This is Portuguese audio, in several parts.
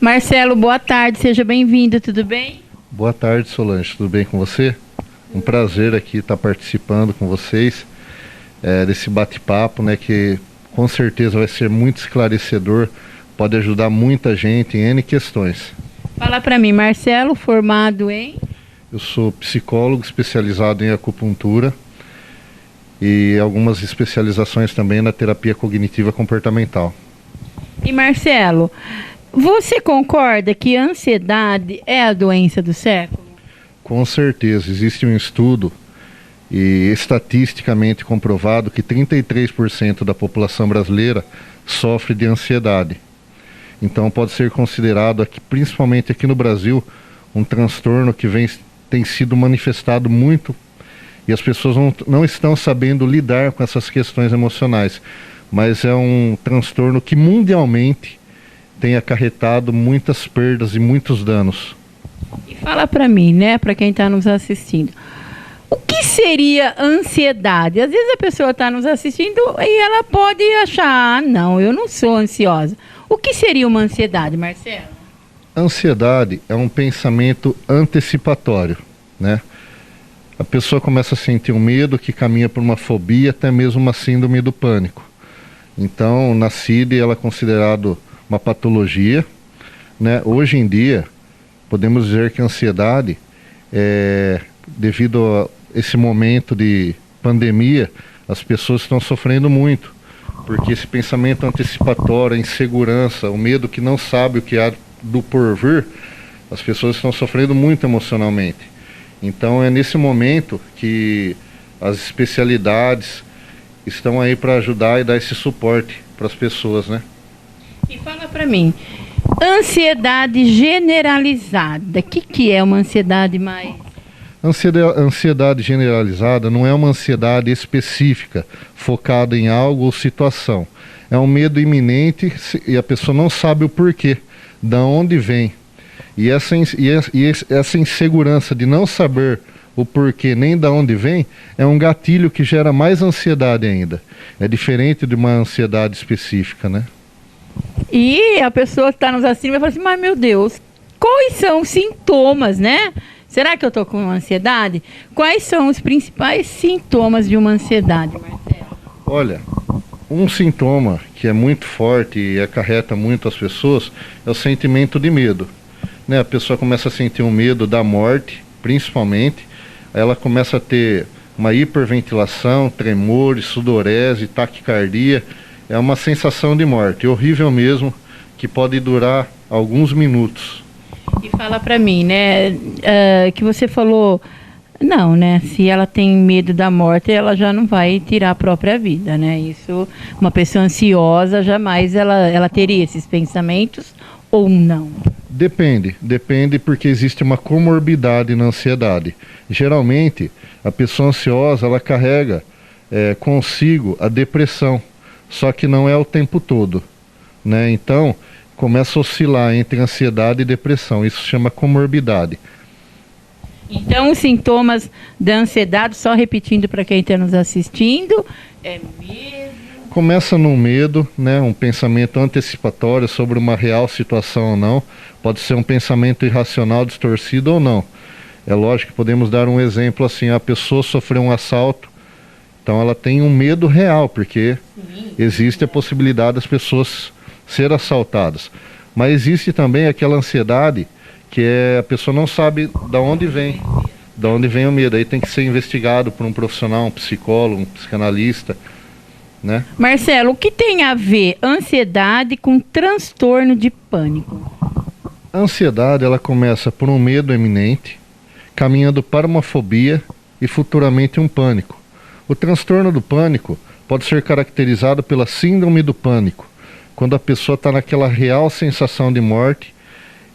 Marcelo, boa tarde, seja bem-vindo, tudo bem? Boa tarde, Solange, tudo bem com você? Um prazer aqui estar participando com vocês desse bate-papo, né, que com certeza vai ser muito esclarecedor, pode ajudar muita gente em N questões. Fala para mim, Marcelo, formado em? Eu sou psicólogo especializado em acupuntura e algumas especializações também na terapia cognitiva comportamental. E Marcelo, você concorda que a ansiedade é a doença do século? Com certeza, existe um estudo e estatisticamente comprovado que 33% da população brasileira sofre de ansiedade. Então pode ser considerado, aqui, principalmente aqui no Brasil, um transtorno que tem sido manifestado muito e as pessoas não estão sabendo lidar com essas questões emocionais. Mas é um transtorno que mundialmente tem acarretado muitas perdas e muitos danos. E fala para mim, né, para quem está nos assistindo, o que seria ansiedade? Às vezes a pessoa está nos assistindo e ela pode achar, não, eu não sou ansiosa. O que seria uma ansiedade, Marcelo? Ansiedade é um pensamento antecipatório, né? A pessoa começa a sentir um medo que caminha por uma fobia, até mesmo uma síndrome do pânico. Então, na CID, ela é considerada uma patologia, né? Hoje em dia, podemos dizer que a ansiedade, devido a esse momento de pandemia, as pessoas estão sofrendo muito, porque esse pensamento antecipatório, a insegurança, o medo que não sabe o que há do porvir, as pessoas estão sofrendo muito emocionalmente. Então é nesse momento que as especialidades estão aí para ajudar e dar esse suporte para as pessoas, né? E fala para mim, ansiedade generalizada, o que é uma ansiedade mais? Ansiedade generalizada não é uma ansiedade específica, focada em algo ou situação. É um medo iminente e a pessoa não sabe o porquê, da onde vem. E essa insegurança de não saber o porquê nem da onde vem é um gatilho que gera mais ansiedade ainda. É diferente de uma ansiedade específica, né? E a pessoa que está nos assistindo vai falar assim, mas meu Deus, quais são os sintomas, né? Será que eu estou com ansiedade? Quais são os principais sintomas de uma ansiedade, Marcelo? Olha, um sintoma que é muito forte e acarreta muito as pessoas é o sentimento de medo, né? A pessoa começa a sentir um medo da morte, principalmente. Ela começa a ter uma hiperventilação, tremores, sudorese, taquicardia. É uma sensação de morte, horrível mesmo, que pode durar alguns minutos. E fala pra mim, né, que você falou, não, né, se ela tem medo da morte, ela já não vai tirar a própria vida, né, isso, uma pessoa ansiosa, jamais ela teria esses pensamentos ou não? Depende porque existe uma comorbidade na ansiedade. Geralmente, a pessoa ansiosa, ela carrega consigo a depressão, só que não é o tempo todo, né, então começa a oscilar entre ansiedade e depressão. Isso se chama comorbidade. Então, os sintomas da ansiedade, só repetindo para quem está nos assistindo, é medo. Começa no medo, né, um pensamento antecipatório sobre uma real situação ou não. Pode ser um pensamento irracional, distorcido ou não. É lógico que podemos dar um exemplo assim, a pessoa sofreu um assalto, então ela tem um medo real, porque existe a possibilidade das pessoas ser assaltadas, mas existe também aquela ansiedade que a pessoa não sabe da onde vem o medo, aí tem que ser investigado por um profissional, um psicólogo, um psicanalista, né? Marcelo, o que tem a ver ansiedade com transtorno de pânico? A ansiedade, ela começa por um medo eminente, caminhando para uma fobia e futuramente um pânico. O transtorno do pânico pode ser caracterizado pela síndrome do pânico, quando a pessoa está naquela real sensação de morte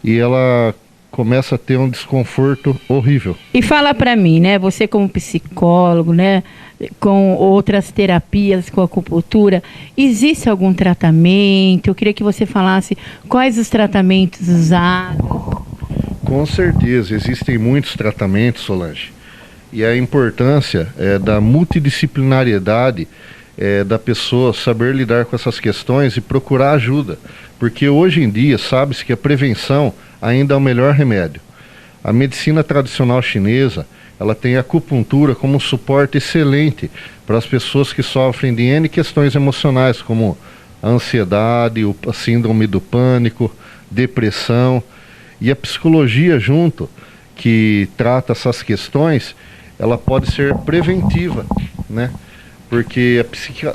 e ela começa a ter um desconforto horrível. E fala para mim, né, você como psicólogo, né, com outras terapias, com acupuntura, existe algum tratamento? Eu queria que você falasse quais os tratamentos usados. Com certeza, existem muitos tratamentos, Solange. E a importância da multidisciplinariedade da pessoa saber lidar com essas questões e procurar ajuda, porque hoje em dia sabe-se que a prevenção ainda é o melhor remédio. A medicina tradicional chinesa, ela tem a acupuntura como um suporte excelente para as pessoas que sofrem de N questões emocionais, como a ansiedade, a síndrome do pânico, depressão, e a psicologia junto, que trata essas questões, ela pode ser preventiva, né? Porque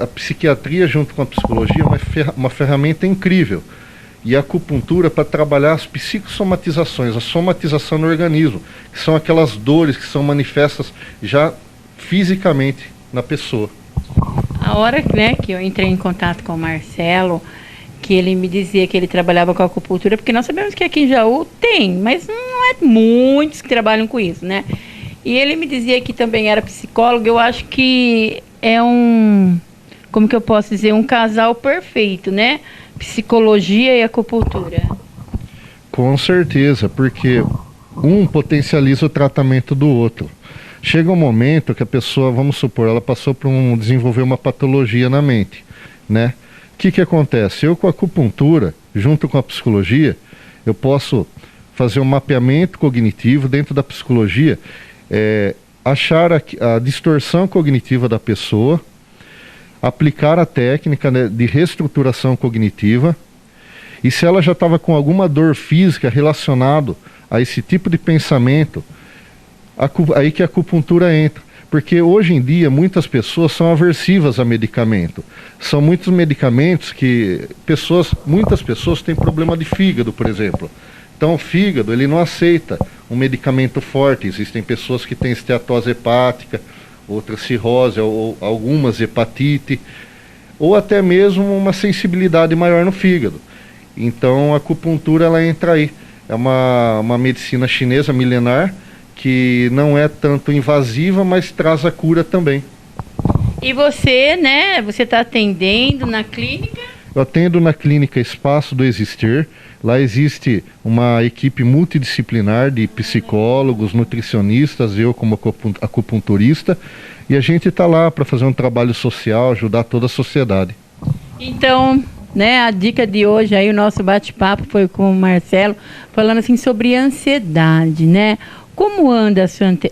a psiquiatria junto com a psicologia é uma ferramenta incrível. E a acupuntura para trabalhar as psicossomatizações, a somatização no organismo, que são aquelas dores que são manifestas já fisicamente na pessoa. A hora, né, que eu entrei em contato com o Marcelo, que ele me dizia que ele trabalhava com a acupuntura, porque nós sabemos que aqui em Jaú tem, mas não é muitos que trabalham com isso, né? E ele me dizia que também era psicólogo. Eu acho que é como que eu posso dizer, um casal perfeito, né? Psicologia e acupuntura. Com certeza, porque um potencializa o tratamento do outro. Chega um momento que a pessoa, vamos supor, ela passou por desenvolver uma patologia na mente, né? O que acontece? Eu com a acupuntura, junto com a psicologia, eu posso fazer um mapeamento cognitivo dentro da psicologia, achar a distorção cognitiva da pessoa, aplicar a técnica, né, de reestruturação cognitiva, e se ela já estava com alguma dor física relacionado a esse tipo de pensamento, aí que a acupuntura entra. Porque hoje em dia muitas pessoas são aversivas a medicamento. São muitos medicamentos que muitas pessoas têm problema de fígado, por exemplo. Então o fígado, ele não aceita um medicamento forte. Existem pessoas que têm esteatose hepática, outras cirrose, ou algumas hepatite, ou até mesmo uma sensibilidade maior no fígado. Então a acupuntura, ela entra aí. É uma medicina chinesa milenar, que não é tanto invasiva, mas traz a cura também. E você, né, você está atendendo na clínica? Eu atendo na clínica Espaço do Existir. Lá existe uma equipe multidisciplinar de psicólogos, nutricionistas, eu como acupunturista, e a gente está lá para fazer um trabalho social, ajudar toda a sociedade. Então, né, a dica de hoje aí, o nosso bate-papo foi com o Marcelo, falando assim sobre ansiedade, né? Como anda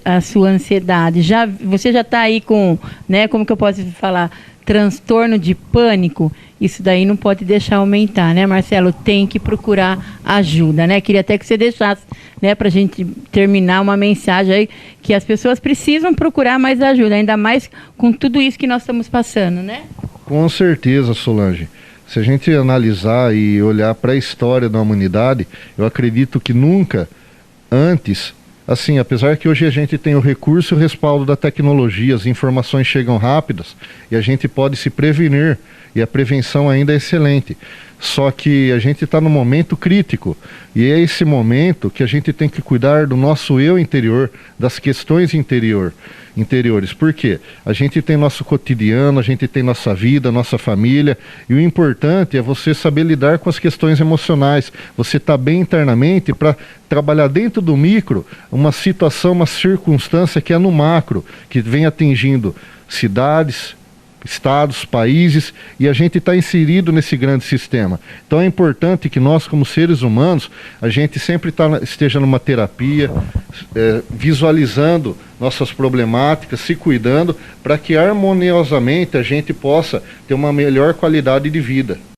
a sua ansiedade? Você já está aí com, né, como que eu posso falar, transtorno de pânico? Isso daí não pode deixar aumentar, né, Marcelo? Tem que procurar ajuda, né? Queria até que você deixasse, né, para a gente terminar uma mensagem aí, que as pessoas precisam procurar mais ajuda, ainda mais com tudo isso que nós estamos passando, né? Com certeza, Solange. Se a gente analisar e olhar para a história da humanidade, eu acredito que nunca antes, assim, apesar que hoje a gente tem o recurso e o respaldo da tecnologia, as informações chegam rápidas e a gente pode se prevenir, e a prevenção ainda é excelente. Só que a gente está num momento crítico, e é esse momento que a gente tem que cuidar do nosso eu interior, das questões interiores. Por quê? A gente tem nosso cotidiano, a gente tem nossa vida, nossa família, e o importante é você saber lidar com as questões emocionais. Você está bem internamente para trabalhar dentro do micro uma situação, uma circunstância que é no macro, que vem atingindo cidades, estados, países, e a gente está inserido nesse grande sistema. Então é importante que nós, como seres humanos, a gente sempre esteja numa terapia, visualizando nossas problemáticas, se cuidando, para que harmoniosamente a gente possa ter uma melhor qualidade de vida.